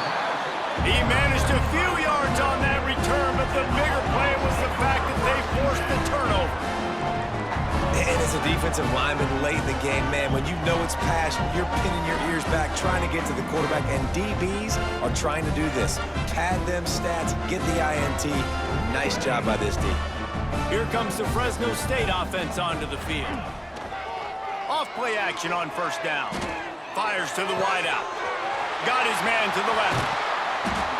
He managed a few yards on that return, but the bigger play was the fact that they forced the turnover. And as a defensive lineman late in the game, man, when you know it's passion, you're pinning your ears back, trying to get to the quarterback, and DBs are trying to do this. Pad them stats, get the INT. Nice job by this D. Here comes the Fresno State offense onto the field. Off play action on 1st down. Fires to the wideout. Got his man to the left.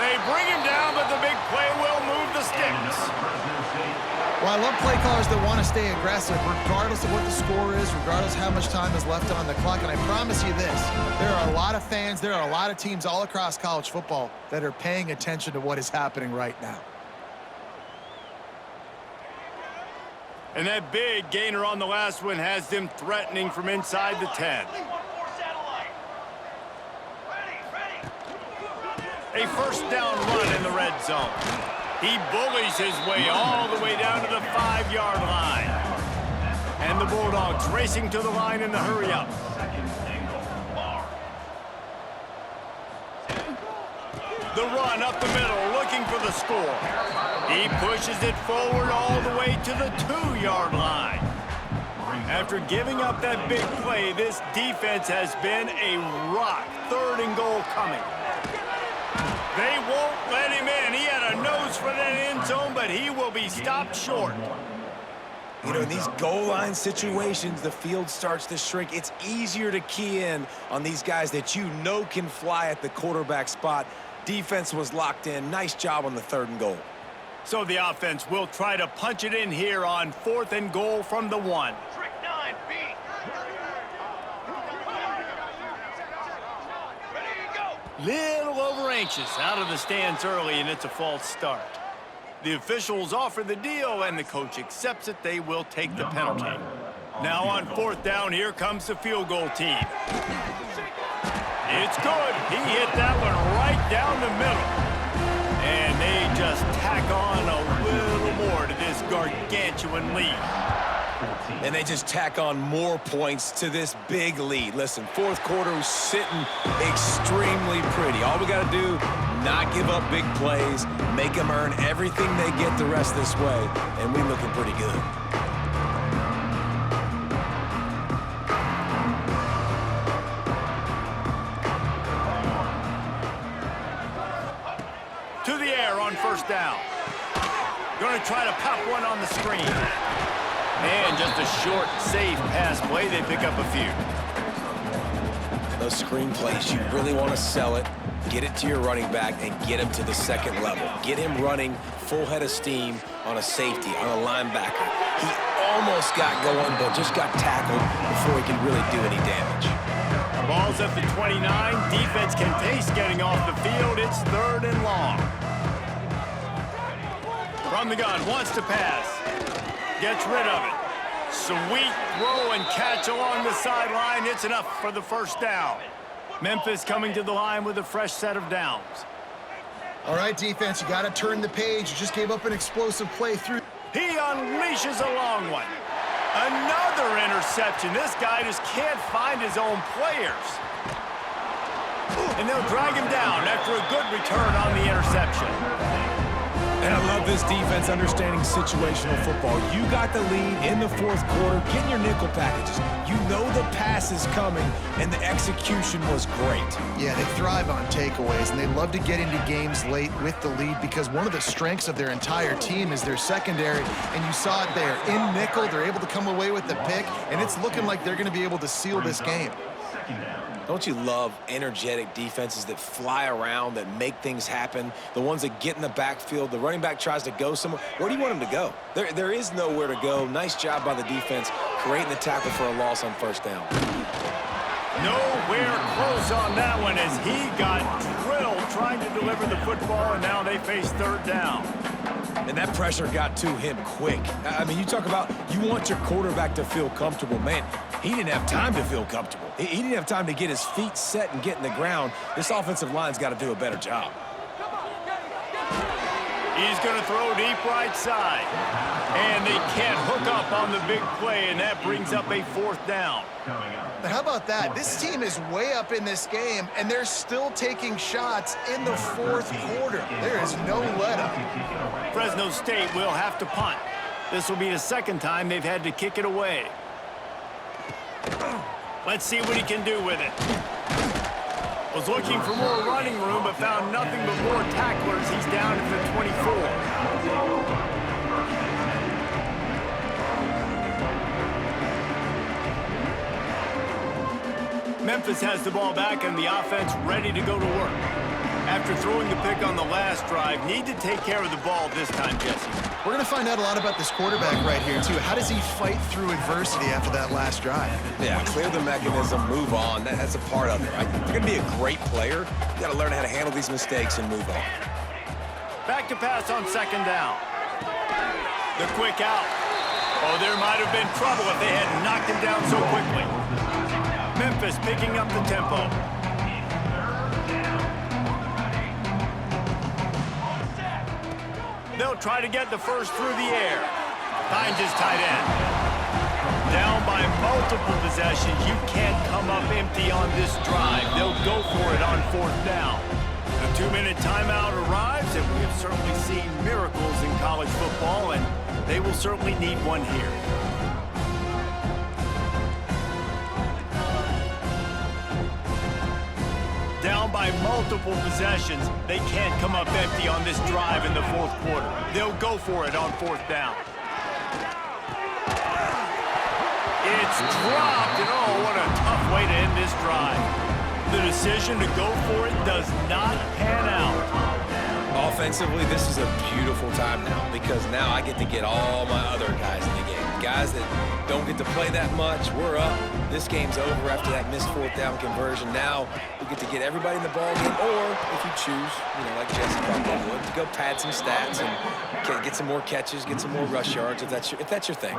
They bring him down, but the big play will move the sticks. Well, I love play callers that want to stay aggressive, regardless of what the score is, regardless of how much time is left on the clock. And I promise you this, there are a lot of fans, there are a lot of teams all across college football that are paying attention to what is happening right now. And that big gainer on the last one has them threatening from inside the 10. A 1st down run in the red zone. He bullies his way all the way down to the 5-yard line. And the Bulldogs racing to the line in the hurry-up. The run up the middle, looking for the score. He pushes it forward all the way to the 2-yard line. After giving up that big play, this defense has been a rock. 3rd and goal coming. They won't let him in. He had a nose for that end zone, but he will be stopped short. You know, in these goal line situations, the field starts to shrink. It's easier to key in on these guys that you know can fly at the quarterback spot. Defense was locked in. Nice job on the 3rd and goal. So the offense will try to punch it in here on 4th and goal from the 1. Little over anxious, out of the stands early, and it's a false start. The officials offer the deal, and the coach accepts it. They will take the penalty. Now on 4th down, here comes the field goal team. It's good. He hit that one right down the middle. And they just tack on a little more to this gargantuan lead. And they just tack on more points to this big lead. Listen, 4th quarter was sitting extremely pretty. All we got to do, not give up big plays, make them earn everything they get the rest this way, and we're looking pretty good. To the air on 1st down. Going to try to pop one on the screen. And just a short, safe pass play. They pick up a few. Those screen plays, you really want to sell it, get it to your running back, and get him to the 2nd level. Get him running full head of steam on a safety, on a linebacker. He almost got going, but just got tackled before he could really do any damage. Ball's at the 29. Defense can taste getting off the field. It's 3rd and long. From the gun, wants to pass. Gets rid of it. Sweet throw and catch along the sideline. It's enough for the 1st down. Memphis coming to the line with a fresh set of downs. All right, defense, you got to turn the page. You just gave up an explosive play through. He unleashes a long one. Another interception. This guy just can't find his own players. And they'll drag him down after a good return on the interception. And I love this defense understanding situational football. You got the lead in the 4th quarter, getting your nickel packages. You know the pass is coming, and the execution was great. Yeah, they thrive on takeaways, and they love to get into games late with the lead because one of the strengths of their entire team is their secondary, and you saw it there. In nickel, they're able to come away with the pick, and it's looking like they're going to be able to seal this game. Don't you love energetic defenses that fly around, that make things happen, the ones that get in the backfield, the running back tries to go somewhere? Where do you want him to go? There is nowhere to go. Nice job by the defense, creating the tackle for a loss on 1st down. Nowhere close on that one as he got drilled trying to deliver the football, and now they face 3rd down. And that pressure got to him quick. I mean, you talk about you want your quarterback to feel comfortable. Man, he didn't have time to feel comfortable. He didn't have time to get his feet set and get in the ground. This offensive line's got to do a better job. He's going to throw deep right side. And they can't hook up on the big play, and that brings up a 4th down. But how about that? This team is way up in this game, and they're still taking shots in the 4th quarter. There is no let-up. Fresno State will have to punt. This will be the 2nd time they've had to kick it away. Let's see what he can do with it. Was looking for more running room, but found nothing but more tacklers. He's down at the 24. Memphis has the ball back and the offense ready to go to work. After throwing the pick on the last drive, need to take care of the ball this time, Jesse. We're going to find out a lot about this quarterback right here, too. How does he fight through adversity after that last drive? Yeah, clear the mechanism, move on. That's a part of it, right? If you're going to be a great player, you got to learn how to handle these mistakes and move on. Back to pass on 2nd down. The quick out. Oh, there might have been trouble if they had knocked him down so quickly. Memphis picking up the tempo. They'll try to get the first through the air. Finds his tight end. Down by multiple possessions. You can't come up empty on this drive. They'll go for it on 4th down. The 2-minute timeout arrives, and we have certainly seen miracles in college football, and they will certainly need one here. Down by multiple possessions, they can't come up empty on this drive in the fourth quarter. They'll go for it on fourth down. It's dropped, and oh, what a tough way to end this drive. The decision to go for it does not pan out. Offensively, this is a beautiful time now because now I get to get all my other guys in the game. Guys that don't get to play that much, we're up. This game's over after that missed fourth down conversion. Now we get to get everybody in the ball game, or if you choose, like Jesse probably would, to go pad some stats and get some more catches, get some more rush yards if that's your thing.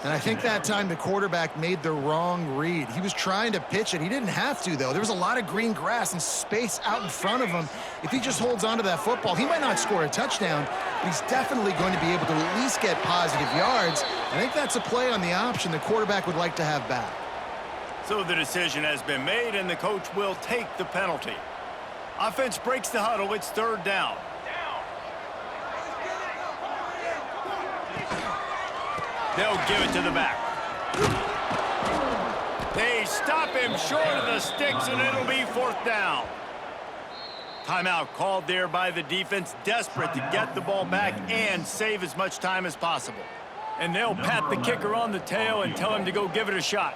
And I think that time the quarterback made the wrong read. He was trying to pitch it. He didn't have to, though. There was a lot of green grass and space out in front of him. If he just holds on to that football, he might not score a touchdown, but he's definitely going to be able to at least get positive yards. I think that's a play on the option the quarterback would like to have back. So the decision has been made, and the coach will take the penalty. Offense breaks the huddle. It's third down. They'll give it to the back. They stop him short of the sticks, and it'll be fourth down. Timeout called there by the defense, desperate to get the ball back and save as much time as possible. And they'll pat the kicker on the tail and tell him to go give it a shot.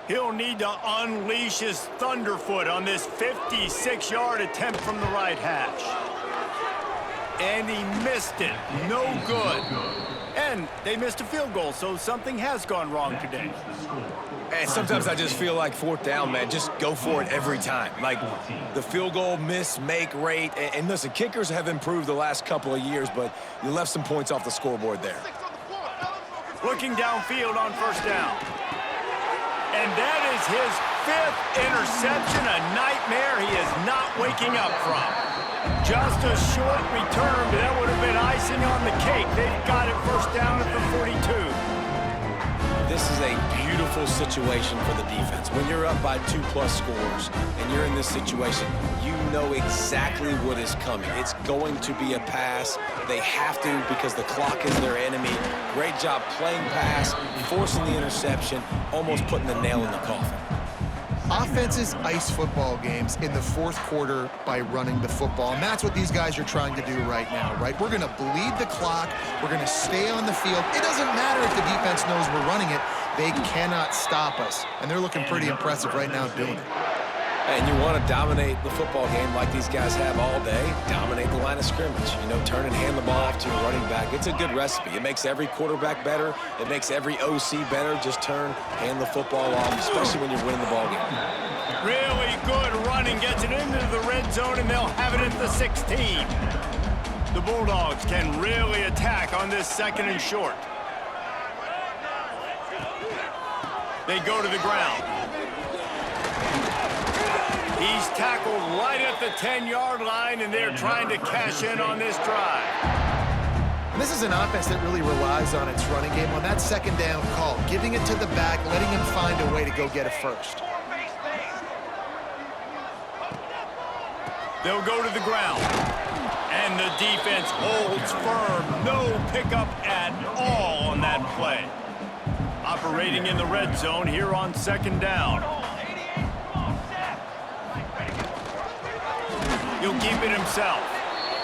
He'll need to unleash his thunderfoot on this 56-yard attempt from the right hash. And he missed it. No good. And they missed a field goal, so something has gone wrong today. And sometimes I just feel like fourth down, man, just go for it every time. Like the field goal miss-make rate. And listen, kickers have improved the last couple of years, but you left some points off the scoreboard there. Looking downfield on first down. And that is his 5th interception, a nightmare he is not waking up from. Just a short return, but that would have been icing on the cake. They've got it first down at the 42. This is a beautiful situation for the defense. When you're up by 2+ scores and you're in this situation, you know exactly what is coming. It's going to be a pass. They have to because the clock is their enemy. Great job playing pass, forcing the interception, almost putting the nail in the coffin. Offenses ice football games in the fourth quarter by running the football, and that's what these guys are trying to do right now, right? We're going to bleed the clock. We're going to stay on the field. It doesn't matter if the defense knows we're running it. They cannot stop us, and they're looking pretty impressive right now doing it. And you want to dominate the football game like these guys have all day, dominate the line of scrimmage. Turn and hand the ball off to your running back. It's a good recipe. It makes every quarterback better. It makes every OC better. Just turn, hand the football off, especially when you're winning the ball game. Really good running, gets it into the red zone, and they'll have it at the 16. The Bulldogs can really attack on this 2nd and short. They go to the ground. He's tackled right at the 10-yard line, and they're trying to cash in on this drive. And this is an offense that really relies on its running game on that 2nd down call, giving it to the back, letting him find a way to go get a first. They'll go to the ground. And the defense holds firm. No pickup at all on that play. Operating in the red zone here on 2nd down. He'll keep it himself.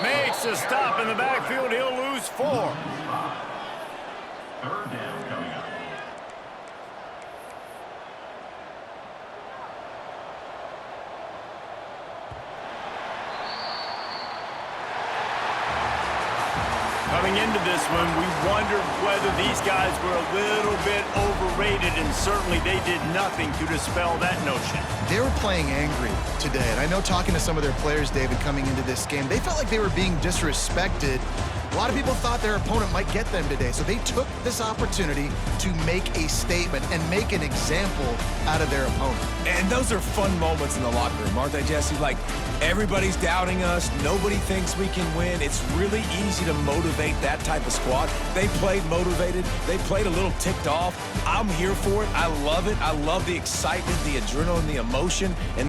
Makes a stop in the backfield. He'll lose 4. Third down coming up. Coming into this one, we wondered whether these guys were a little bit overrated, and certainly they did nothing to dispel that notion. They were playing angry today, and I know talking to some of their players, David, coming into this game, they felt like they were being disrespected. A lot of people thought their opponent might get them today, so they took this opportunity to make a statement and make an example out of their opponent. And those are fun moments in the locker room, aren't they, Jesse? Like, everybody's doubting us. Nobody thinks we can win. It's really easy to motivate that type of squad. They played motivated. They played a little ticked off. I'm here for it. I love it. I love the excitement, the adrenaline, the emotion. And